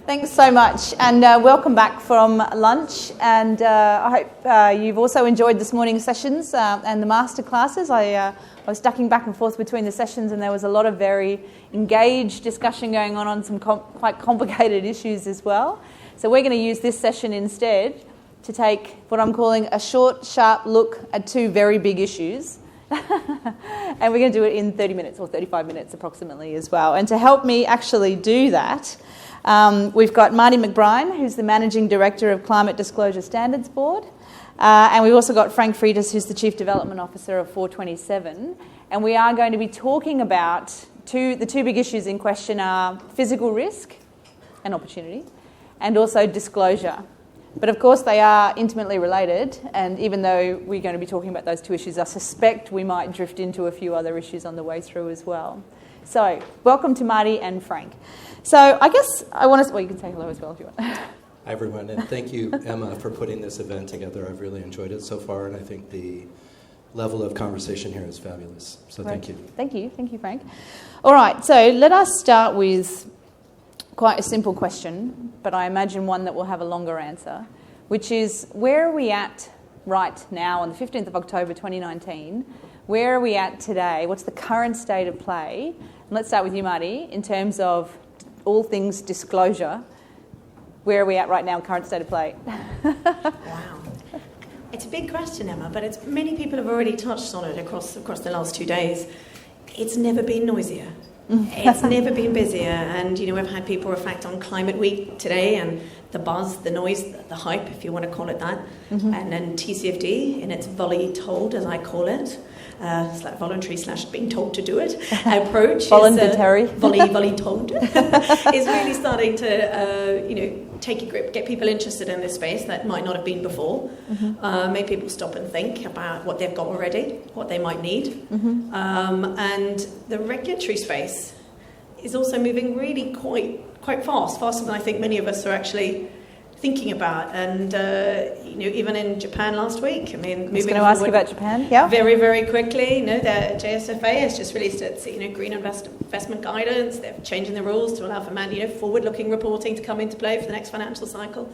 Thanks so much, and welcome back from lunch. And I hope you've also enjoyed this morning's sessions and the master classes. I was ducking back and forth between the sessions, and there was a lot of very engaged discussion going on some quite complicated issues as well. So we're going to use this session instead to take what I'm calling a short, sharp look at two very big issues. And we're going to do it in 30 minutes or 35 minutes approximately as well. And to help me actually do that, we've got Marty McBrien, who's the Managing Director of Climate Disclosure Standards Board. And we've also got Frank Freitas, who's the Chief Development Officer of 427. And we are going to be talking about the two big issues in question are physical risk and opportunity, and also disclosure. But of course they are intimately related, and even though we're going to be talking about those two issues, I suspect we might drift into a few other issues on the way through as well. So, welcome to Marty and Frank. So, I guess I want to... Well, you can say hello as well if you want. Hi, everyone, and thank you, Emma, for putting this event together. I've really enjoyed it so far, and I think the level of conversation here is fabulous. So, Great. Thank you. Thank you. Thank you, Frank. All right, so let us start with quite a simple question, but I imagine one that will have a longer answer, which is, where are we at right now on the 15th of October 2019? Where are we at today? What's the current state of play? And let's start with you, Marty, in terms of all things disclosure. Where are we at right now, current state of play? Wow. It's a big question, Emma, but many people have already touched on it across the last 2 days. It's never been noisier. It's never been busier, and we've had people reflect on Climate Week today and the buzz, the noise, the hype, if you want to call it that, and then TCFD in its volley told, as I call it, it's like voluntary / being told to do it approach. Voluntary. Volley told is really starting to take a grip, get people interested in this space that might not have been before, make people stop and think about what they've got already, what they might need, and the regulatory space is also moving really quite faster than I think many of us are actually thinking about. And even in Japan last week, moving I was going to ask you about Japan. Yeah. Very, very quickly, the JSFA has just released its green investment guidance. They're changing the rules to allow for forward-looking reporting to come into play for the next financial cycle.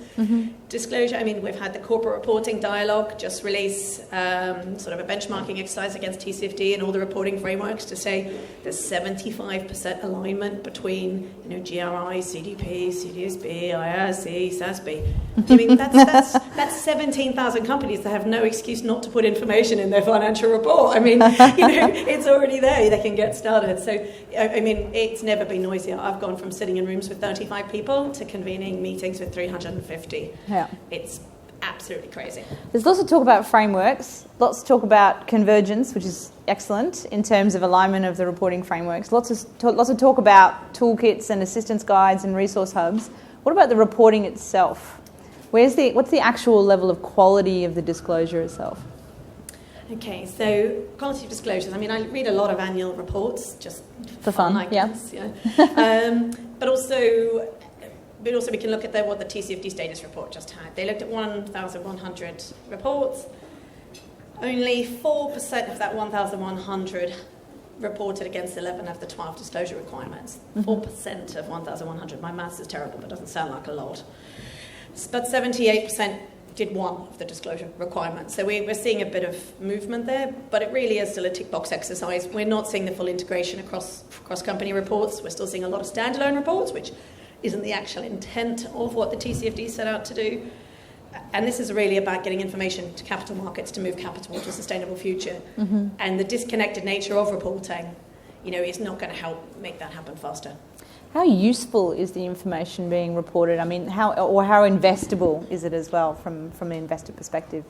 Disclosure. We've had the corporate reporting dialogue just release sort of a benchmarking exercise against TCFD and all the reporting frameworks to say there's 75% alignment between GRI, CDP, CDSB, IRC, SASB. That's 17,000 companies that have no excuse not to put information in their financial report. It's already there. They can get started. So, it's never been noisier. I've gone from sitting in rooms with 35 people to convening meetings with 350. Yeah. It's absolutely crazy. There's lots of talk about frameworks, lots of talk about convergence, which is excellent in terms of alignment of the reporting frameworks. Lots of talk about toolkits and assistance guides and resource hubs. What about the reporting itself? What's the actual level of quality of the disclosure itself? Okay, so quality of disclosures. I read a lot of annual reports just for fun, I guess. But also we can look at what the TCFD status report just had. They looked at 1,100 reports. Only 4% of that 1,100 reported against 11 of the 12 disclosure requirements. 4% of 1,100. My maths is terrible, but it doesn't sound like a lot. But 78% did one of the disclosure requirements. So we're seeing a bit of movement there, but it really is still a tick box exercise. We're not seeing the full integration across company reports. We're still seeing a lot of standalone reports, which isn't the actual intent of what the TCFD set out to do. And this is really about getting information to capital markets to move capital to a sustainable future. And the disconnected nature of reporting, is not going to help make that happen faster. How useful is the information being reported? How investable is it as well from an investor perspective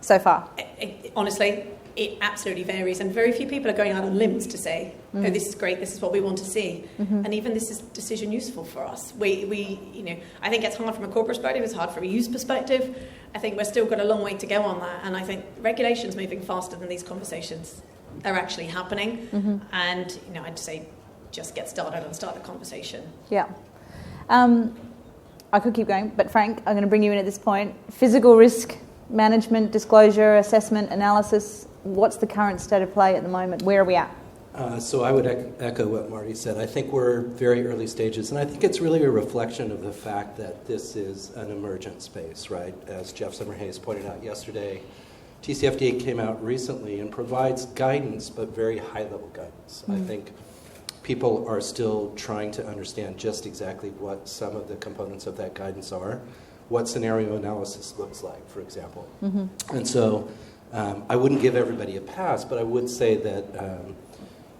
so far? Honestly, it absolutely varies, and very few people are going out on limbs to say, "Oh, this is great. This is what we want to see," and even this is decision useful for us. I think it's hard from a corporate perspective. It's hard from a use perspective. I think we've still got a long way to go on that, and I think regulation's moving faster than these conversations are actually happening. And I'd say, just get started and start the conversation. Yeah. I could keep going, but Frank, I'm going to bring you in at this point. Physical risk management, disclosure, assessment, analysis. What's the current state of play at the moment? Where are we at? So I would echo what Marty said. I think we're very early stages, and I think it's really a reflection of the fact that this is an emergent space, right? As Jeff Summerhays pointed out yesterday, TCFD came out recently and provides guidance, but very high-level guidance. I think people are still trying to understand just exactly what some of the components of that guidance are, what scenario analysis looks like, for example. And so I wouldn't give everybody a pass, but I would say that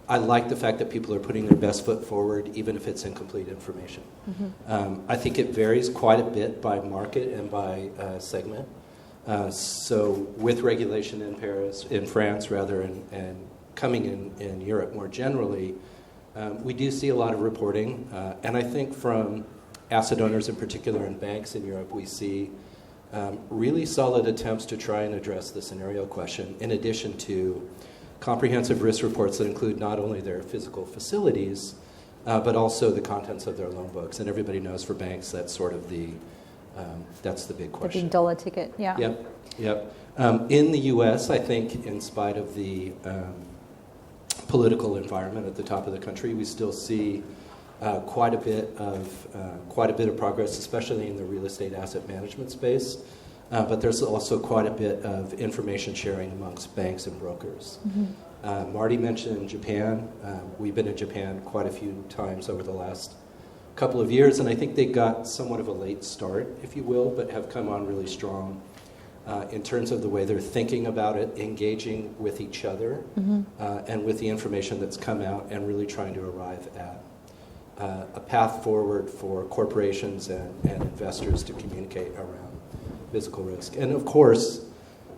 I like the fact that people are putting their best foot forward, even if it's incomplete information. I think it varies quite a bit by market and by segment. So with regulation in France rather, and coming in Europe more generally, we do see a lot of reporting. And I think from asset owners in particular and banks in Europe, we see really solid attempts to try and address the scenario question, in addition to comprehensive risk reports that include not only their physical facilities, but also the contents of their loan books. And everybody knows for banks that's sort of that's the big question. The big dollar ticket, yeah. Yep. In the U.S., I think in spite of the political environment at the top of the country, we still see quite a bit of progress, especially in the real estate asset management space. But there's also quite a bit of information sharing amongst banks and brokers. Marty mentioned Japan. We've been in Japan quite a few times over the last couple of years, and I think they got somewhat of a late start, if you will, but have come on really strong in terms of the way they're thinking about it, engaging with each other, and with the information that's come out, and really trying to arrive at a path forward for corporations and investors to communicate around physical risk. And of course,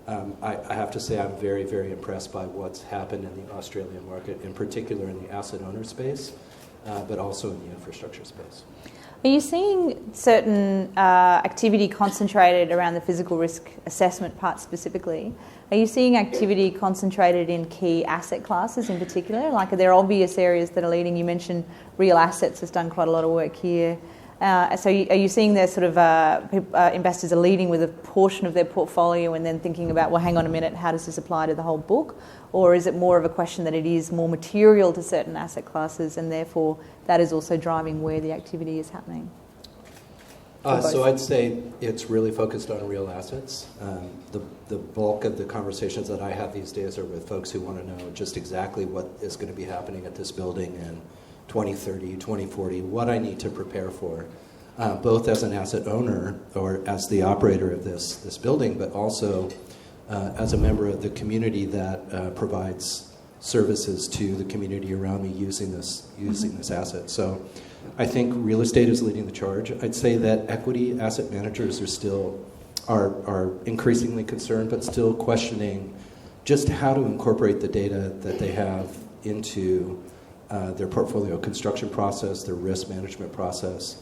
I have to say I'm very, very impressed by what's happened in the Australian market, in particular in the asset owner space, but also in the infrastructure space. Are you seeing certain activity concentrated around the physical risk assessment part specifically? Are you seeing activity concentrated in key asset classes in particular? Like, are there obvious areas that are leading? You mentioned real assets has done quite a lot of work here. So are you seeing there sort of investors are leading with a portion of their portfolio and then thinking about, well, hang on a minute, how does this apply to the whole book? Or is it more of a question that it is more material to certain asset classes and therefore that is also driving where the activity is happening? So I'd say it's really focused on real assets. The bulk of the conversations that I have these days are with folks who want to know just exactly what is going to be happening at this building in 2030, 2040, what I need to prepare for, both as an asset owner or as the operator of this building, but also as a member of the community that provides services to the community around me using this asset. So I think real estate is leading the charge. I'd say that equity asset managers are increasingly concerned, but still questioning just how to incorporate the data that they have into their portfolio construction process, their risk management process.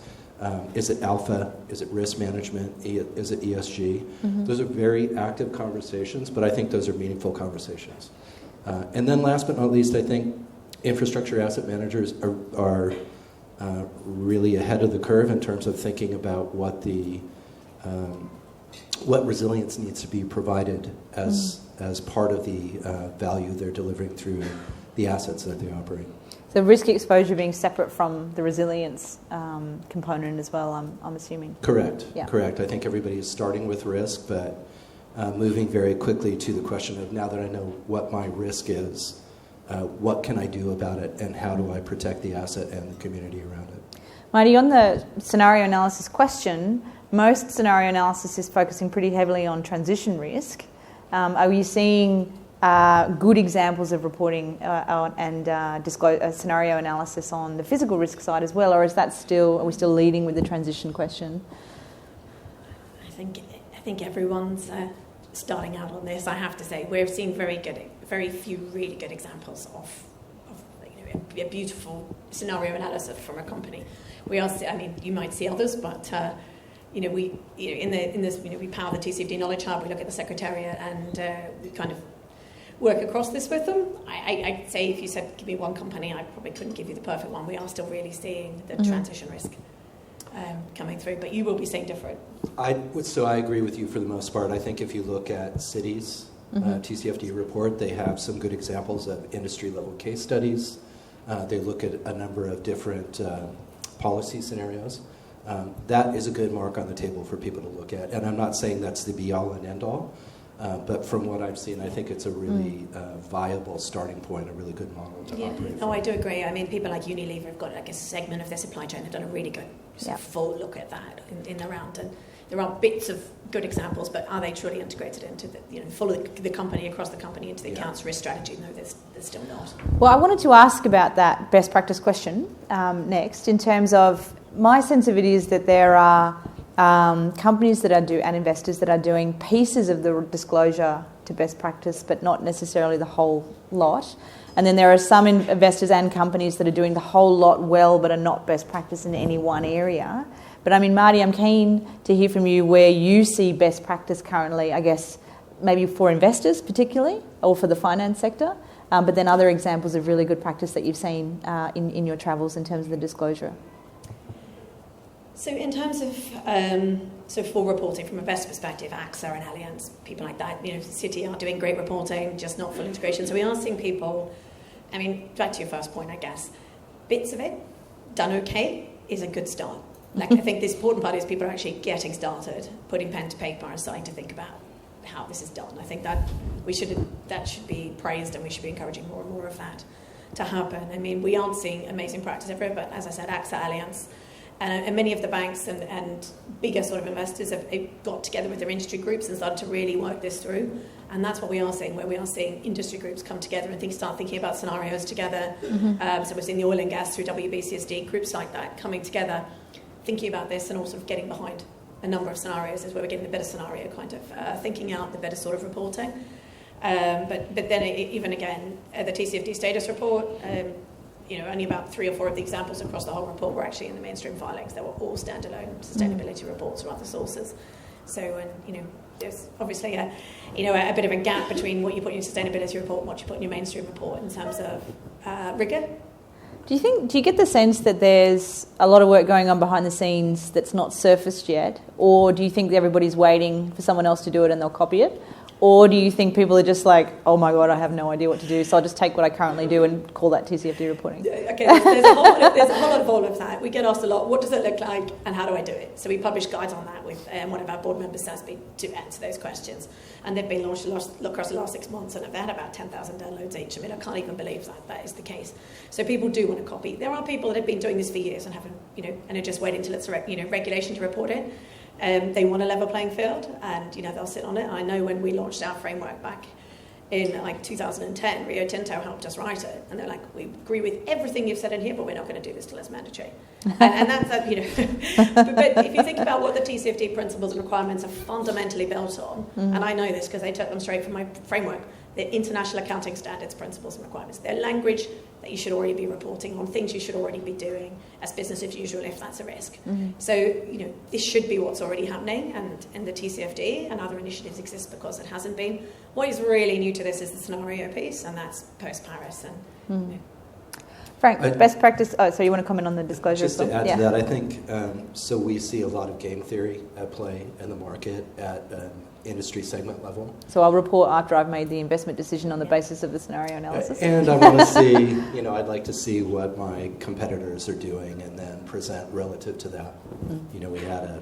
Is it alpha? Is it risk management? Is it ESG? Those are very active conversations, but I think those are meaningful conversations. And then last but not least, I think infrastructure asset managers are really ahead of the curve in terms of thinking about what resilience needs to be provided as part of the value they're delivering through the assets that they operate. So risk exposure being separate from the resilience component as well, I'm assuming. Correct. Yeah. Correct. I think everybody is starting with risk, but moving very quickly to the question of, now that I know what my risk is, what can I do about it, and how do I protect the asset and the community around it? Marty, on the scenario analysis question, most scenario analysis is focusing pretty heavily on transition risk. Are you seeing good examples of reporting and scenario analysis on the physical risk side as well, or are we still leading with the transition question? I think everyone's starting out on this. I have to say, we're seeing very few really good examples of a beautiful scenario analysis from a company. We are, you might see others, but we power the TCFD Knowledge Hub. We look at the Secretariat, and we kind of work across this with them. I'd say if you said, give me one company, I probably couldn't give you the perfect one. We are still really seeing the transition risk coming through, but you will be seeing different. So I agree with you for the most part. I think if you look at cities TCFD report. They have some good examples of industry-level case studies. They look at a number of different policy scenarios. That is a good mark on the table for people to look at. And I'm not saying that's the be-all and end-all, but from what I've seen, I think it's a really viable starting point, a really good model to operate from. Oh, I do agree. I mean, people like Unilever have got like a segment of their supply chain. They've done a really good full look at that in the round. And there are bits of good examples, but are they truly integrated into the company, across the company, into the accounts risk strategy? No, there's still not. Well, I wanted to ask about that best practice question next, in terms of my sense of it is that there are companies that and investors that are doing pieces of the disclosure to best practice, but not necessarily the whole lot. And then there are some investors and companies that are doing the whole lot well, but are not best practice in any one area. But I mean, Marty, I'm keen to hear from you where you see best practice currently, I guess, maybe for investors particularly, or for the finance sector, but then other examples of really good practice that you've seen in your travels in terms of the disclosure. So in terms of full reporting from a investor perspective, AXA and Allianz, people like that, Citi are doing great reporting, just not full integration. So we are seeing people, I mean, back to your first point, I guess, bits of it done okay is a good start. Like, I think the important part is people are actually getting started, putting pen to paper and starting to think about how this is done. I think that that should be praised, and we should be encouraging more and more of that to happen. I mean, we aren't seeing amazing practice everywhere, but as I said, AXA, Allianz, and many of the banks and bigger sort of investors have got together with their industry groups and started to really work this through. And that's what we are seeing, where we are seeing industry groups come together and start thinking about scenarios together. So we're seeing the oil and gas through WBCSD, groups like that coming together, thinking about this, and also getting behind a number of scenarios is where we're getting the better scenario kind of thinking out, the better sort of reporting. But then even again, the TCFD status report, only about 3 or 4 of the examples across the whole report were actually in the mainstream filings. They were all standalone sustainability reports from other sources. So, there's obviously a bit of a gap between what you put in your sustainability report and what you put in your mainstream report in terms of rigour. Do you get the sense that there's a lot of work going on behind the scenes that's not surfaced yet? Or do you think that everybody's waiting for someone else to do it and they'll copy it? Or do you think people are just like, oh my God, I have no idea what to do, so I'll just take what I currently do and call that TCFD reporting? Okay, there's a whole lot of all of that. We get asked a lot, what does it look like and how do I do it? So we publish guides on that with one of our board members, Sasby, to answer those questions. And they've been launched across the last 6 months, and they've had about 10,000 downloads each. I mean, I can't even believe that is the case. So people do want to copy. There are people that have been doing this for years and haven't, and are just waiting till it's regulation to report it. They want a level playing field, and they'll sit on it. I know when we launched our framework back in 2010, Rio Tinto helped us write it, and they're like, we agree with everything you've said in here, but we're not going to do this till it's mandatory. and that's but if you think about what the TCFD principles and requirements are fundamentally built on, and I know this because they took them straight from my framework, they're international accounting standards, principles and requirements. They're language that you should already be reporting on, things you should already be doing as business as usual if that's a risk. So, this should be what's already happening, and the TCFD and other initiatives exist because it hasn't been. What is really new to this is the scenario piece, and that's post-Paris. Frank, best practice. Oh, so you want to comment on the disclosure? Just to add to that, I think so. We see a lot of game theory at play in the market at industry segment level. So I'll report after I've made the investment decision on the basis of the scenario analysis. And I want to see, I'd like to see what my competitors are doing, and then present relative to that. We had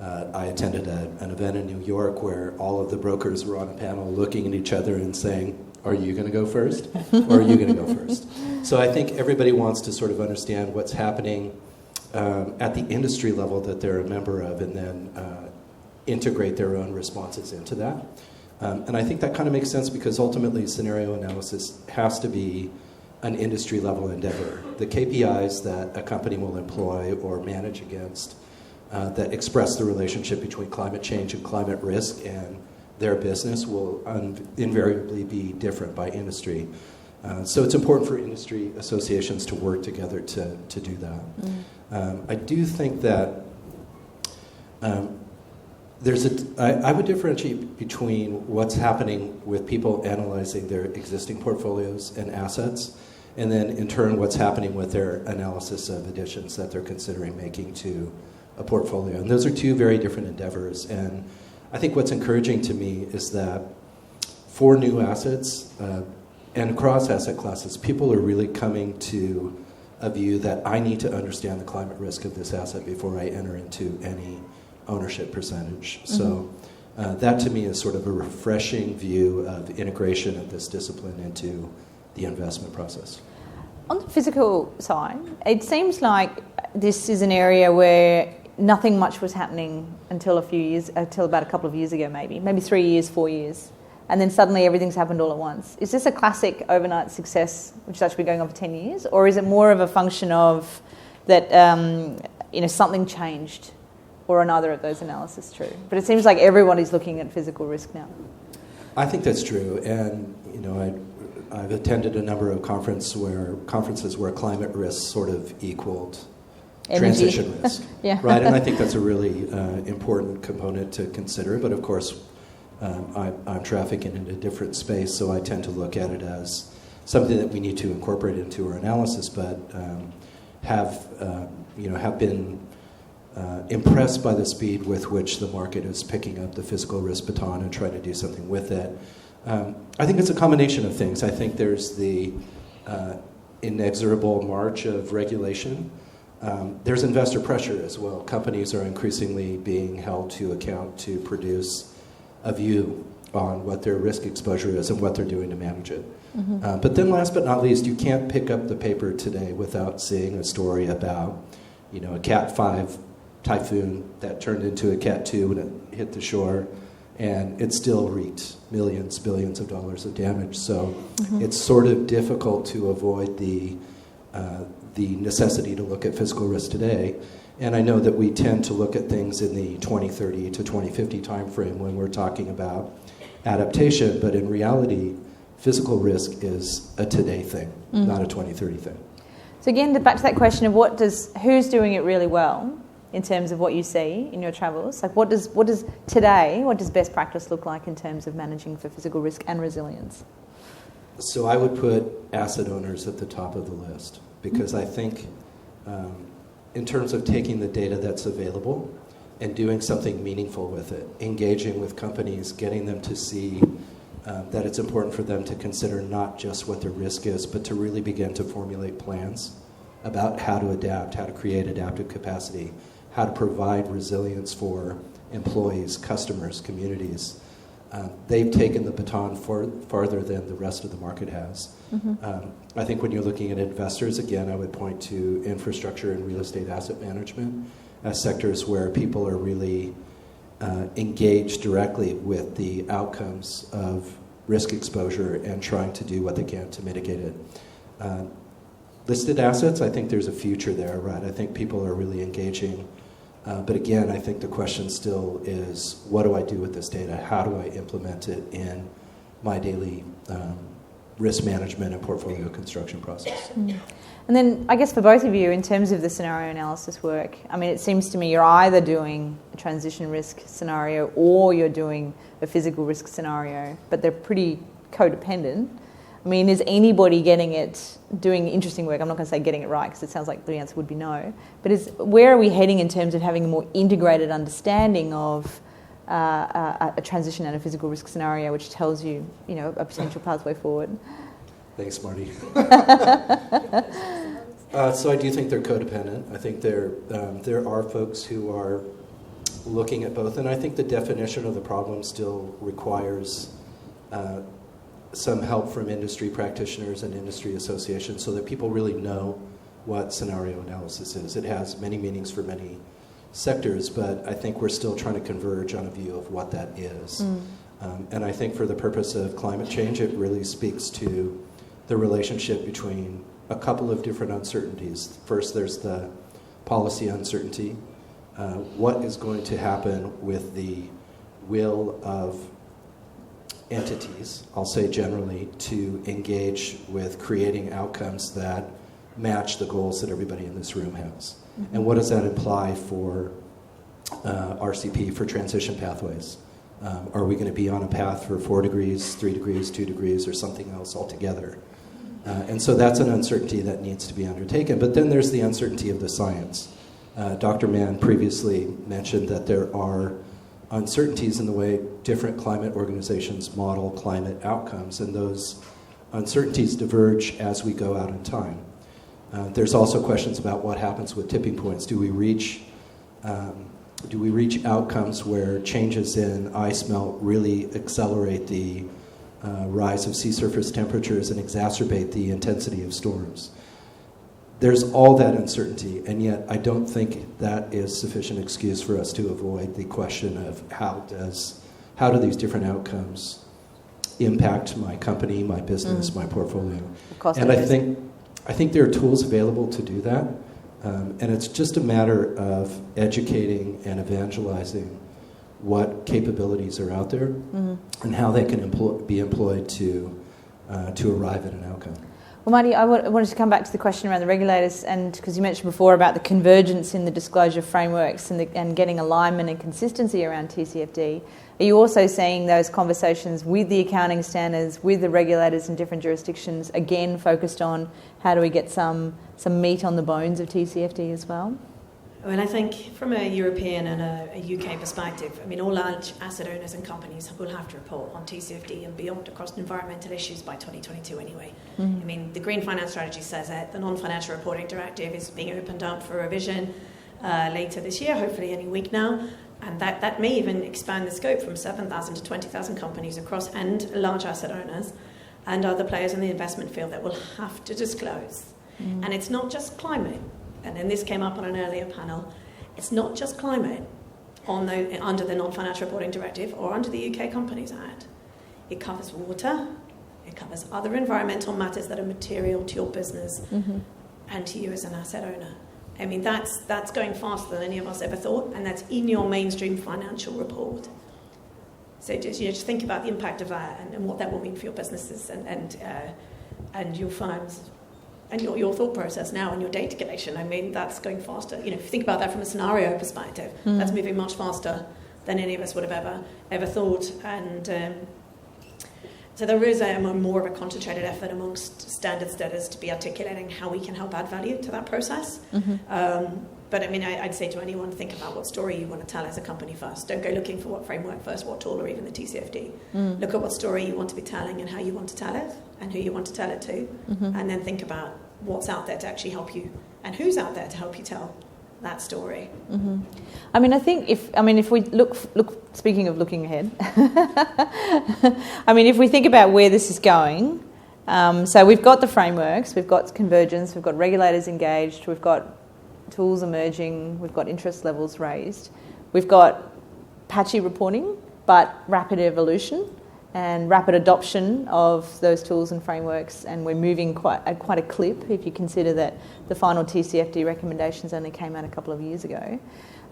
I attended an event in New York where all of the brokers were on a panel looking at each other and saying, are you going to go first? Or are you going to go first? So I think everybody wants to sort of understand what's happening at the industry level that they're a member of, and then integrate their own responses into that. And I think that kind of makes sense, because ultimately scenario analysis has to be an industry level endeavor. The KPIs that a company will employ or manage against that express the relationship between climate change and climate risk and their business will invariably be different by industry. So it's important for industry associations to work together to do that. I do think that I would differentiate between what's happening with people analyzing their existing portfolios and assets, and then in turn what's happening with their analysis of additions that they're considering making to a portfolio. And those are two very different endeavors. And I think what's encouraging to me is that for new assets and across asset classes, people are really coming to a view that I need to understand the climate risk of this asset before I enter into any ownership percentage. Mm-hmm. So that to me is sort of a refreshing view of integration of this discipline into the investment process. On the physical side, it seems like this is an area where nothing much was happening until about a couple of years ago, maybe 3 years, 4 years. And then suddenly everything's happened all at once. Is this a classic overnight success, which is actually going on for 10 years? Or is it more of a function of that something changed, or are neither of those analyses true? But it seems like everyone is looking at physical risk now. I think that's true. And, I've attended a number of conferences where climate risk sort of equaled transition risk. Yeah. Right? And I think that's a really important component to consider. But of course, I'm trafficking in a different space, so I tend to look at it as something that we need to incorporate into our analysis, but have been impressed by the speed with which the market is picking up the physical risk baton and trying to do something with it. I think it's a combination of things. I think there's the inexorable march of regulation. There's investor pressure as well. Companies are increasingly being held to account to produce a view on what their risk exposure is and what they're doing to manage it. Mm-hmm. But then last but not least, you can't pick up the paper today without seeing a story about, a Cat 5 typhoon that turned into a Cat 2 when it hit the shore, and it still wreaked millions, billions of dollars of damage. So mm-hmm. It's sort of difficult to avoid the necessity to look at physical risk today. And I know that we tend to look at things in the 2030 to 2050 timeframe when we're talking about adaptation, but in reality, physical risk is a today thing, not a 2030 thing. So again, back to that question of who's doing it really well in terms of what you see in your travels? Like what does best practice look like in terms of managing for physical risk and resilience? So I would put asset owners at the top of the list, because I think in terms of taking the data that's available and doing something meaningful with it, engaging with companies, getting them to see that it's important for them to consider not just what their risk is, but to really begin to formulate plans about how to adapt, how to create adaptive capacity, how to provide resilience for employees, customers, communities. They've taken the baton farther than the rest of the market has. Mm-hmm. I think when you're looking at investors, again, I would point to infrastructure and real estate asset management as sectors where people are really engaged directly with the outcomes of risk exposure and trying to do what they can to mitigate it. Listed assets, I think there's a future there, right? I think people are really engaging. But again, I think the question still is, what do I do with this data? How do I implement it in my daily risk management and portfolio construction process? Mm. And then I guess for both of you, in terms of the scenario analysis work, I mean, it seems to me you're either doing a transition risk scenario or you're doing a physical risk scenario, but they're pretty codependent. I mean, is anybody doing interesting work? I'm not going to say getting it right, because it sounds like the answer would be no. But where are we heading in terms of having a more integrated understanding of a transition and a physical risk scenario, which tells you, a potential pathway forward? Thanks, Marty. So I do think they're codependent. I think there are folks who are looking at both, and I think the definition of the problem still requires some help from industry practitioners and industry associations so that people really know what scenario analysis is. It has many meanings for many sectors, but I think we're still trying to converge on a view of what that is. And I think for the purpose of climate change, it really speaks to the relationship between a couple of different uncertainties. First, there's the policy uncertainty. What is going to happen with the will of entities, I'll say generally, to engage with creating outcomes that match the goals that everybody in this room has? Mm-hmm. And what does that imply for RCP, for transition pathways? Are we going to be on a path for 4 degrees, 3 degrees, 2 degrees, or something else altogether? And so that's an uncertainty that needs to be undertaken. But then there's the uncertainty of the science. Dr. Mann previously mentioned that there are uncertainties in the way different climate organizations model climate outcomes, and those uncertainties diverge as we go out in time. There's also questions about what happens with tipping points. Do we reach outcomes where changes in ice melt really accelerate the rise of sea surface temperatures and exacerbate the intensity of storms? There's all that uncertainty, and yet I don't think that is sufficient excuse for us to avoid the question of how do these different outcomes impact my company, my business, my portfolio. And I think there are tools available to do that, and it's just a matter of educating and evangelizing what capabilities are out there and how they can be employed to arrive at an outcome. Well, Marty, I wanted to come back to the question around the regulators, and because you mentioned before about the convergence in the disclosure frameworks and getting alignment and consistency around TCFD. Are you also seeing those conversations with the accounting standards, with the regulators in different jurisdictions, again focused on how do we get some meat on the bones of TCFD as well? Well, I think from a European and a UK perspective, I mean, all large asset owners and companies will have to report on TCFD and beyond across environmental issues by 2022 anyway. I mean, the Green Finance Strategy says it. The Non-Financial Reporting Directive is being opened up for revision later this year, hopefully any week now. And that may even expand the scope from 7,000 to 20,000 companies across, and large asset owners and other players in the investment field that will have to disclose. And it's not just climate. And then this came up on an earlier panel. It's not just climate under the Non-Financial Reporting Directive or under the UK Companies Act. It covers water. It covers other environmental matters that are material to your business and to you as an asset owner. I mean, that's going faster than any of us ever thought, and that's in your mainstream financial report. So just think about the impact of that and what that will mean for your businesses and your firms. And your thought process now and your data collection, I mean, that's going faster. If you think about that from a scenario perspective, that's moving much faster than any of us would have ever thought. And so there is more of a concentrated effort amongst standard setters to be articulating how we can help add value to that process. But I mean, I'd say to anyone, think about what story you want to tell as a company first. Don't go looking for what framework first, what tool, or even the TCFD. Look at what story you want to be telling and how you want to tell it and who you want to tell it to. And then think about what's out there to actually help you and who's out there to help you tell that story. I mean, I think if we look, speaking of looking ahead, I mean, if we think about where this is going, so we've got the frameworks, we've got convergence, we've got regulators engaged, we've got tools emerging, we've got interest levels raised, we've got patchy reporting, but rapid evolution and rapid adoption of those tools and frameworks, and we're moving at quite a clip if you consider that the final TCFD recommendations only came out a couple of years ago.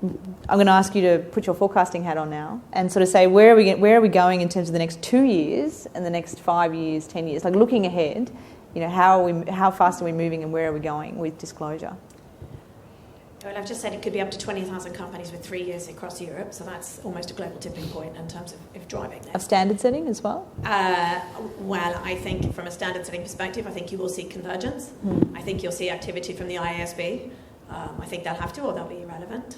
I'm going to ask you to put your forecasting hat on now and sort of say where are we going in terms of the next 2 years and the next 5 years, 10 years, like looking ahead, how fast are we moving and where are we going with disclosure? Well, I've just said it could be up to 20,000 companies with 3 years across Europe, so that's almost a global tipping point in terms of driving this. Of standard setting as well? Well, I think from a standard setting perspective, I think you will see convergence. I think you'll see activity from the IASB. I think they'll have to, or they'll be irrelevant.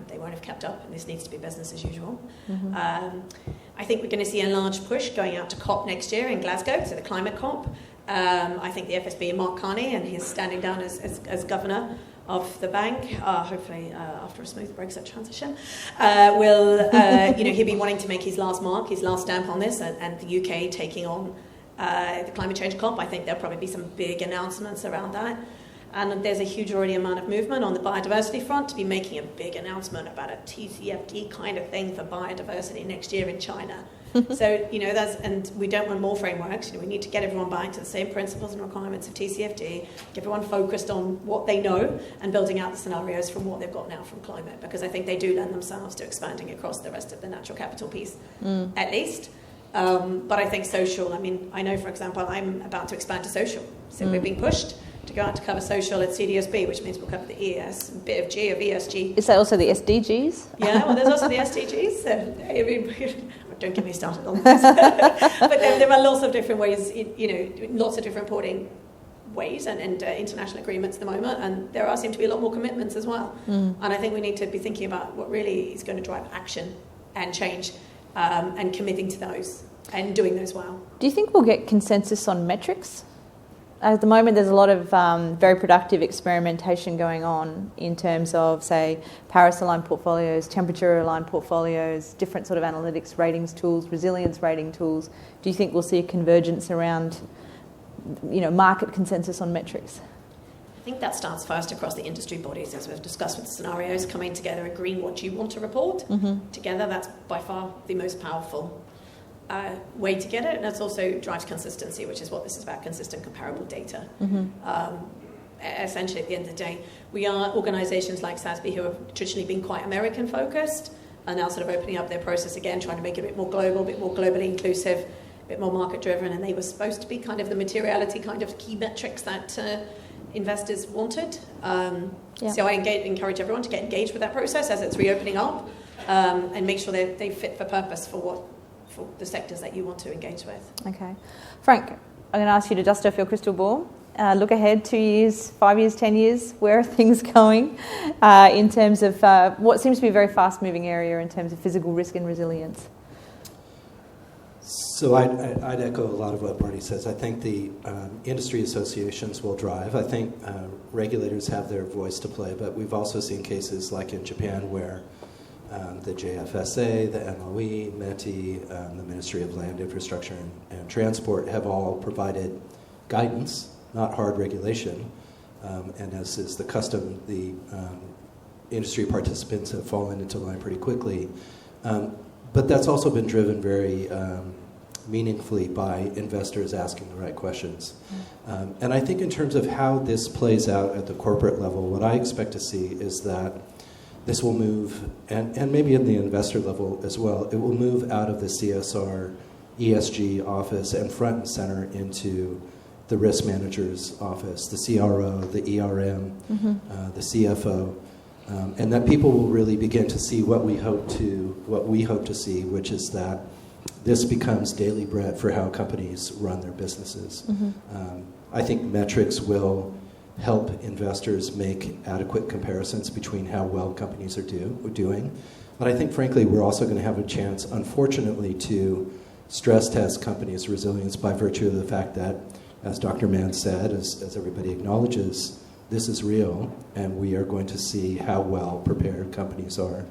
They won't have kept up, and this needs to be business as usual. I think we're going to see a large push going out to COP next year in Glasgow, so the climate COP. I think the FSB and Mark Carney, and he's standing down as governor of the bank, hopefully after a smooth Brexit transition, he'll be wanting to make his last mark, his last stamp on this, and the UK taking on the climate change COP. I think there'll probably be some big announcements around that. And there's a huge already amount of movement on the biodiversity front to be making a big announcement about a TCFD kind of thing for biodiversity next year in China. So, and we don't want more frameworks. We need to get everyone back to the same principles and requirements of TCFD, get everyone focused on what they know and building out the scenarios from what they've got now from climate, because I think they do lend themselves to expanding across the rest of the natural capital piece, at least. But I think social, I know, for example, I'm about to expand to social. So we're being pushed to go out to cover social at CDSB, which means we'll cover the ES, a bit of G of ESG. Is that also the SDGs? Yeah, well, there's also the SDGs. So, don't get me started on this. But there are lots of different ways, lots of different reporting ways and international agreements at the moment, and there seem to be a lot more commitments as well. And I think we need to be thinking about what really is going to drive action and change, and committing to those and doing those well. Do you think we'll get consensus on metrics? At the moment, there's a lot of very productive experimentation going on in terms of, say, Paris-aligned portfolios, temperature-aligned portfolios, different sort of analytics ratings tools, resilience rating tools. Do you think we'll see a convergence around, market consensus on metrics? I think that starts first across the industry bodies, as we've discussed with scenarios, coming together, agreeing what you want to report together. That's by far the most powerful way to get it, and it also drives consistency, which is what this is about, consistent, comparable data. Essentially, at the end of the day, we are organisations like SASB who have traditionally been quite American-focused, are now sort of opening up their process again, trying to make it a bit more global, a bit more globally inclusive, a bit more market-driven, and they were supposed to be kind of the materiality kind of key metrics that investors wanted. So I encourage everyone to get engaged with that process as it's reopening up, and make sure they fit for purpose for the sectors that you want to engage with. Okay. Frank, I'm going to ask you to dust off your crystal ball. Look ahead 2 years, 5 years, 10 years. Where are things going in terms of what seems to be a very fast-moving area in terms of physical risk and resilience? So I'd echo a lot of what Marty says. I think the industry associations will drive. I think regulators have their voice to play, but we've also seen cases like in Japan where the JFSA, the MOE, METI, the Ministry of Land, Infrastructure, and Transport have all provided guidance, not hard regulation. And as is the custom, the industry participants have fallen into line pretty quickly. But that's also been driven very meaningfully by investors asking the right questions. And I think in terms of how this plays out at the corporate level, what I expect to see is that this will move, and maybe in the investor level as well, it will move out of the CSR, ESG office and front and center into the risk manager's office, the CRO, the ERM, the CFO, and that people will really begin to see what we hope to see, which is that this becomes daily bread for how companies run their businesses. I think metrics will help investors make adequate comparisons between how well companies are doing. But I think, frankly, we're also going to have a chance, unfortunately, to stress test companies' resilience by virtue of the fact that, as Dr. Mann said, as everybody acknowledges, this is real, and we are going to see how well prepared companies are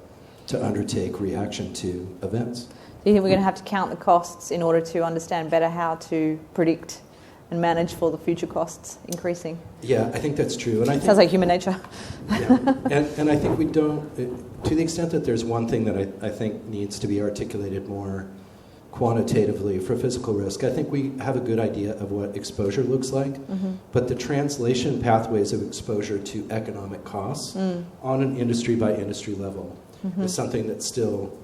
to undertake reaction to events. Do you think we're going to have to count the costs in order to understand better how to predict and manage for the future costs increasing? Yeah, I think that's true. And I think, sounds like human nature. Yeah. And I think we don't, to the extent that there's one thing that I think needs to be articulated more quantitatively for physical risk, I think we have a good idea of what exposure looks like, but the translation pathways of exposure to economic costs on an industry by industry level is something that's still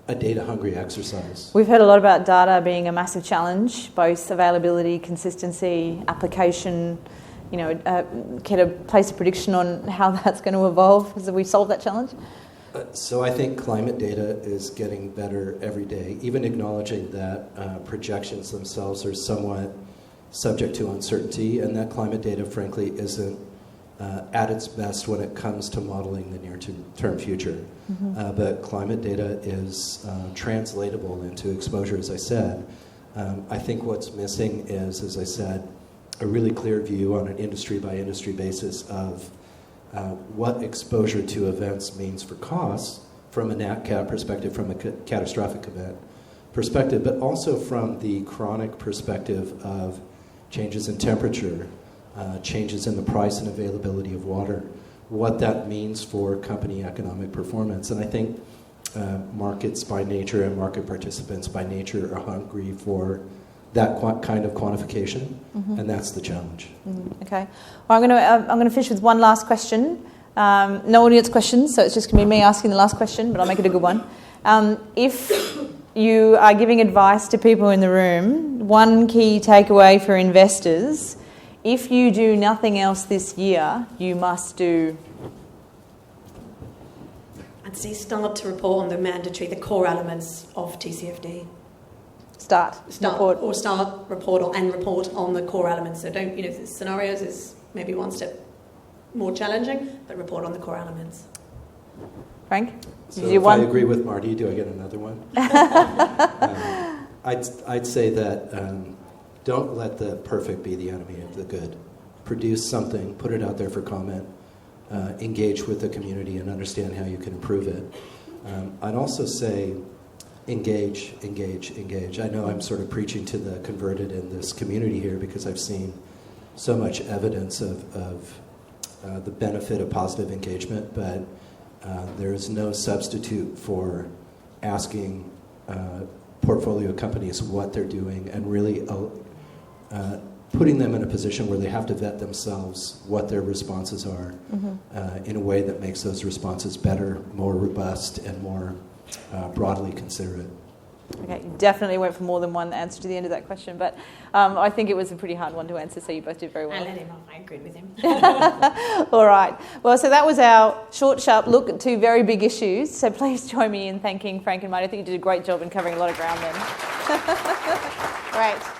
a data-hungry exercise. We've heard a lot about data being a massive challenge, both availability, consistency, application. Can a place a prediction on how that's going to evolve? Have we solved that challenge? So I think climate data is getting better every day, even acknowledging that projections themselves are somewhat subject to uncertainty, and that climate data, frankly, isn't at its best when it comes to modeling the near-term future. But climate data is translatable into exposure, as I said. I think what's missing is, as I said, a really clear view on an industry-by-industry basis of what exposure to events means for costs from a Nat Cat perspective, from a catastrophic event perspective, but also from the chronic perspective of changes in temperature, changes in the price and availability of water, what that means for company economic performance. And I think markets by nature and market participants by nature are hungry for that kind of quantification, and that's the challenge. Okay. Well, I'm going to finish with one last question. No audience questions, so it's just going to be me asking the last question, but I'll make it a good one. If you are giving advice to people in the room, one key takeaway for investors: if you do nothing else this year, you must do. I'd say start to report on the core elements of TCFD. Start report on the core elements. So don't, scenarios is maybe one step more challenging, but report on the core elements. Frank? So Did you if want- I agree with Marty, do I get another one? I'd say that don't let the perfect be the enemy of the good. Produce something, put it out there for comment, engage with the community and understand how you can improve it. I'd also say engage. I know I'm sort of preaching to the converted in this community here because I've seen so much evidence of the benefit of positive engagement, but there is no substitute for asking portfolio companies what they're doing and really putting them in a position where they have to vet themselves what their responses are in a way that makes those responses better, more robust, and more broadly considerate. Okay, you definitely went for more than one answer to the end of that question, but I think it was a pretty hard one to answer, so you both did very well. I let him off. I agreed with him. All right. Well, so that was our short, sharp look at two very big issues. So please join me in thanking Frank and Marty. I think you did a great job in covering a lot of ground then. Great.